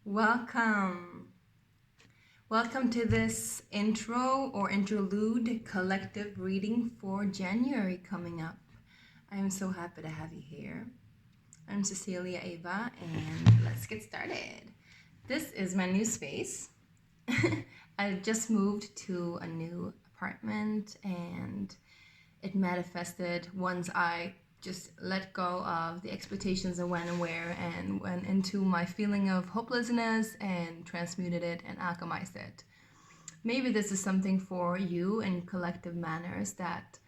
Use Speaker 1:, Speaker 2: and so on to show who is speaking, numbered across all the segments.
Speaker 1: Welcome. Welcome to this intro or interlude collective reading for January coming up. I am so happy to have you here. I'm Cecilia.eyvaa and let's get started. This is my new space. I just moved to a new apartment and it manifested once I just let go of the expectations of when and where and went into my feeling of hopelessness and transmuted it and alchemized it. Maybe this is something for you in collective manners that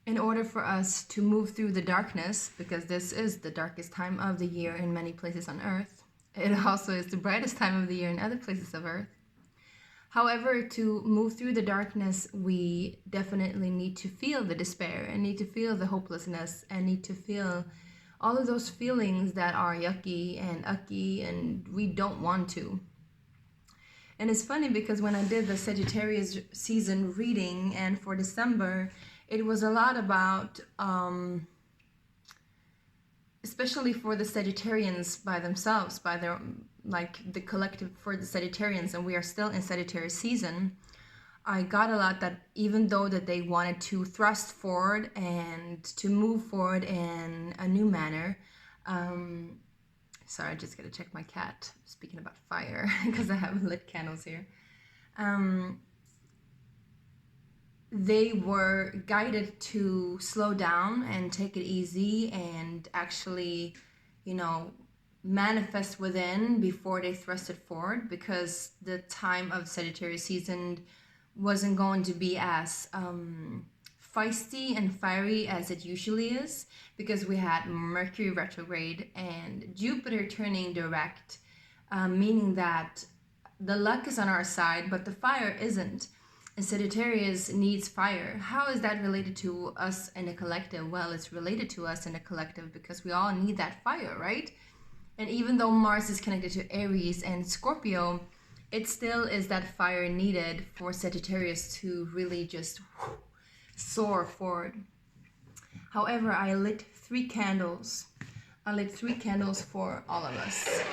Speaker 1: in order for us to move through the darkness, because this is the darkest time of the year in many places on earth, it also is the brightest time of the year in other places of earth. However, to move through the darkness, we definitely need to feel the despair and need to feel the hopelessness and need to feel all of those feelings that are yucky and ucky and we don't want to. And it's funny because when I did the Sagittarius season reading and for December, it was a lot about, especially for the Sagittarians by themselves, by their like the collective for the Sagittarians, and we are still in Sagittarius season. I got a lot that even though that they wanted to thrust forward and to move forward in a new manner, sorry, I just gotta check my cat. Speaking about fire, because I have lit candles here. They were guided to slow down and take it easy and actually, manifest within before they thrusted forward, because the time of Sagittarius season wasn't going to be as feisty and fiery as it usually is, because we had Mercury retrograde and Jupiter turning direct, meaning that the luck is on our side, but the fire isn't. And Sagittarius needs fire. How is that related to us in a collective? Well, it's related to us in a collective because we all need that fire, right? And even though Mars is connected to Aries and Scorpio, it still is that fire needed for Sagittarius to really just soar forward. However, I lit 3 candles. I lit 3 candles for all of us.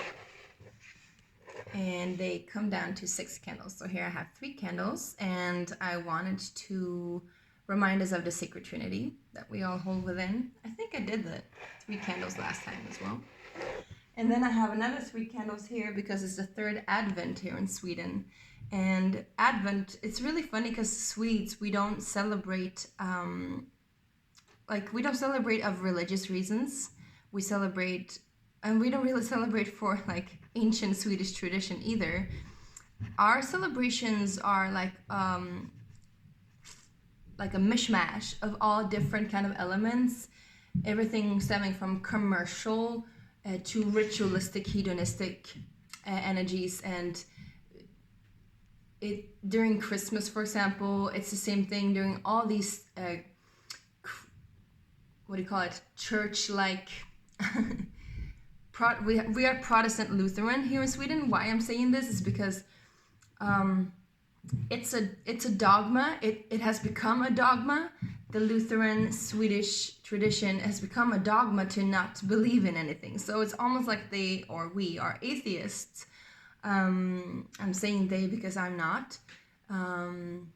Speaker 1: And they come down to 6 candles. So here I have 3 candles, and I wanted to remind us of the sacred trinity that we all hold within. I think I did the 3 candles last time as well. And then I have another 3 candles here because it's the 3rd Advent here in Sweden. And Advent, it's really funny because Swedes, we don't celebrate, we don't celebrate of religious reasons. We celebrate, and we don't really celebrate for like ancient Swedish tradition either. Our celebrations are like a mishmash of all different kind of elements, everything stemming from commercial to ritualistic, hedonistic energies. And during Christmas, for example, it's the same thing. During all these, church-like, we are Protestant Lutheran here in Sweden. Why I'm saying this is because it's a dogma. It has become a dogma. The Lutheran Swedish tradition has become a dogma to not believe in anything. So it's almost like we are atheists. I'm saying they because I'm not. And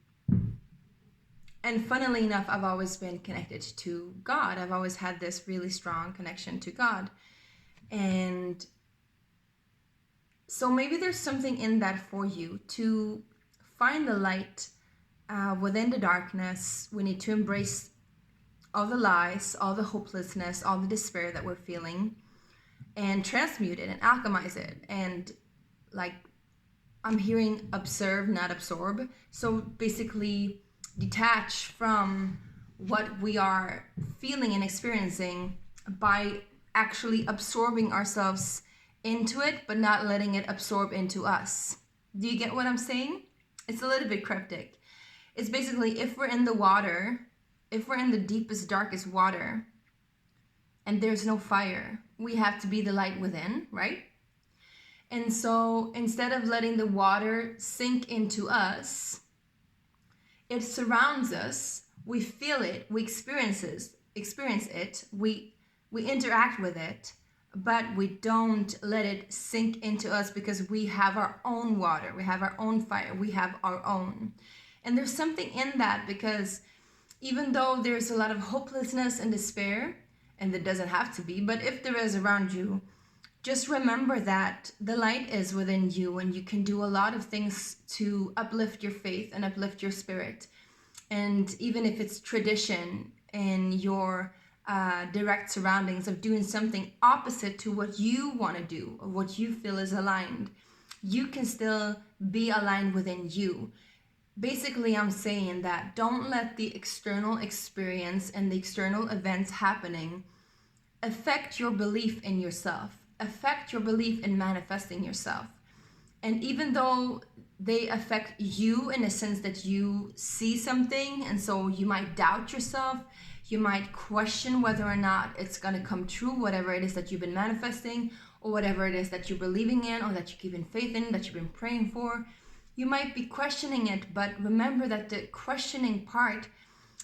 Speaker 1: funnily enough, I've always been connected to God. I've always had this really strong connection to God. And so maybe there's something in that for you to find the light within the darkness. We need to embrace all the lies, all the hopelessness, all the despair that we're feeling, and transmute it and alchemize it. And like I'm hearing observe, not absorb. So basically detach from what we are feeling and experiencing by actually absorbing ourselves into it, but not letting it absorb into us. Do you get what I'm saying? It's a little bit cryptic. It's basically, if we're in the water, if we're in the deepest, darkest water, and there's no fire, we have to be the light within, right? And so instead of letting the water sink into us, it surrounds us, we feel it, we experience it, we interact with it, but we don't let it sink into us because we have our own water, we have our own fire, we have our own. And there's something in that, because even though there's a lot of hopelessness and despair, and there doesn't have to be, but if there is around you, just remember that the light is within you, and you can do a lot of things to uplift your faith and uplift your spirit. And even if it's tradition in your direct surroundings of doing something opposite to what you want to do or what you feel is aligned, you can still be aligned within you. Basically, I'm saying that don't let the external experience and the external events happening affect your belief in yourself, affect your belief in manifesting yourself. And even though they affect you in a sense that you see something, and so you might doubt yourself, you might question whether or not it's going to come true, whatever it is that you've been manifesting, or whatever it is that you're believing in, or that you're keeping faith in, that you've been praying for. You might be questioning it, but remember that the questioning part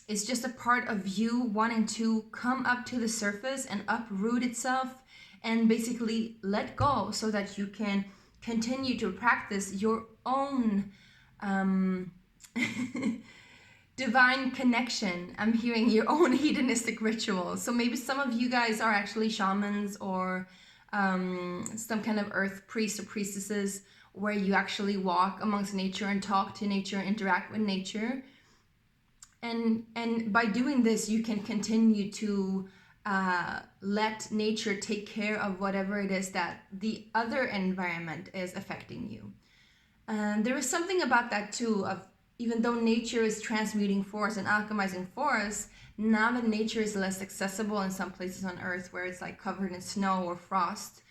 Speaker 1: is just a part of you wanting to come up to the surface and uproot itself and basically let go, so that you can continue to practice your own divine connection. I'm hearing your own hedonistic rituals. So maybe some of you guys are actually shamans, or some kind of earth priest or priestesses, where you actually walk amongst nature and talk to nature, interact with nature. And by doing this, you can continue to let nature take care of whatever it is that the other environment is affecting you. And there is something about that too, of even though nature is transmuting for us and alchemizing for us, now that nature is less accessible in some places on earth where it's like covered in snow or frost,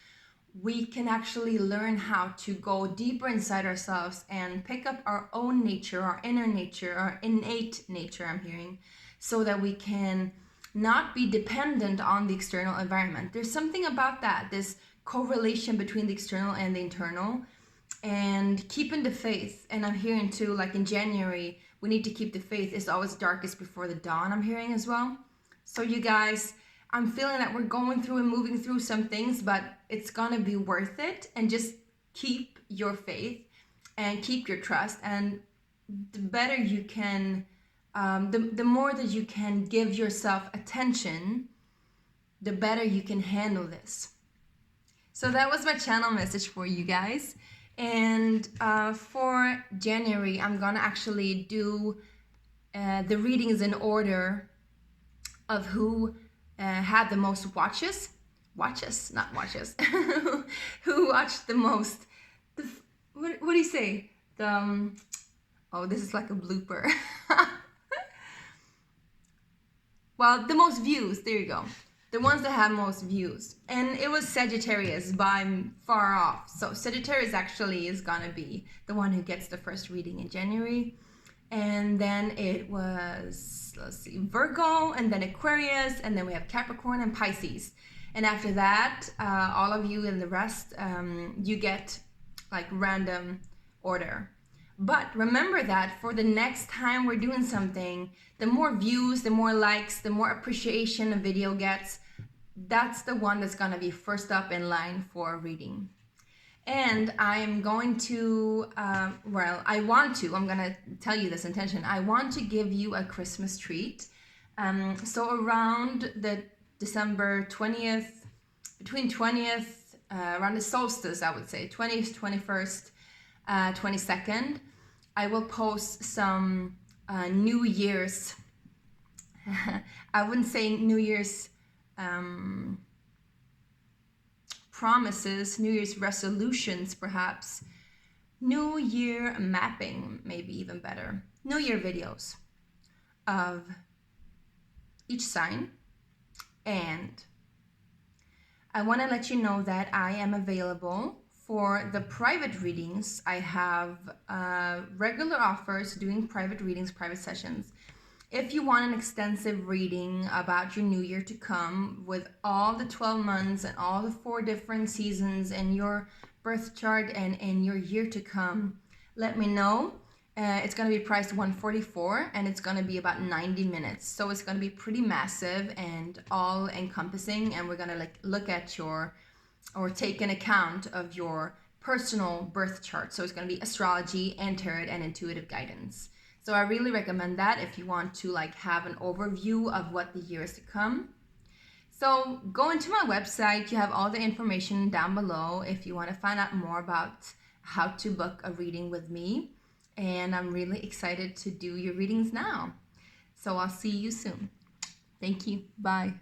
Speaker 1: we can actually learn how to go deeper inside ourselves and pick up our own nature, our inner nature, our innate nature, I'm hearing, so that we can not be dependent on the external environment. There's something about that, this correlation between the external and the internal, and keeping the faith. And I'm hearing too, like in January, we need to keep the faith. It's always darkest before the dawn, I'm hearing as well. So you guys, I'm feeling that we're going through and moving through some things, but it's gonna be worth it. And just keep your faith and keep your trust. And the better you can, the more that you can give yourself attention, the better you can handle this. So that was my channel message for you guys. And for January, I'm gonna actually do the readings in order of who had the most watches, not watches, who watched the most, what do you say? Oh, this is like a blooper. Well, the most views, there you go. The ones that had most views. And it was Sagittarius by far off. So Sagittarius actually is gonna be the one who gets the first reading in January. And then it was, let's see, Virgo, and then Aquarius, and then we have Capricorn and Pisces. And after that, all of you and the rest, you get like random order. But remember that for the next time we're doing something, the more views, the more likes, the more appreciation a video gets, that's the one that's gonna be first up in line for reading. And I'm going to, I'm gonna tell you this intention. I want to give you a Christmas treat. So around the December 20th, between 20th, around the solstice, I would say, 20th, 21st, 22nd, I will post some New Year's, I wouldn't say New Year's promises, New Year's resolutions perhaps, New Year mapping, maybe even better, New Year videos of each sign. And I want to let you know that I am available for the private readings. I have regular offers doing private readings, private sessions. If you want an extensive reading about your new year to come with all the 12 months and all the 4 different seasons in your birth chart and in your year to come, let me know. It's going to be priced $144 and it's going to be about 90 minutes. So it's going to be pretty massive and all encompassing, and we're going to look at your or take an account of your personal birth chart. So it's going to be astrology and tarot and intuitive guidance. So I really recommend that if you want to like have an overview of what the year is to come. So go into my website. You have all the information down below if you want to find out more about how to book a reading with me. And I'm really excited to do your readings now. So I'll see you soon. Thank you. Bye.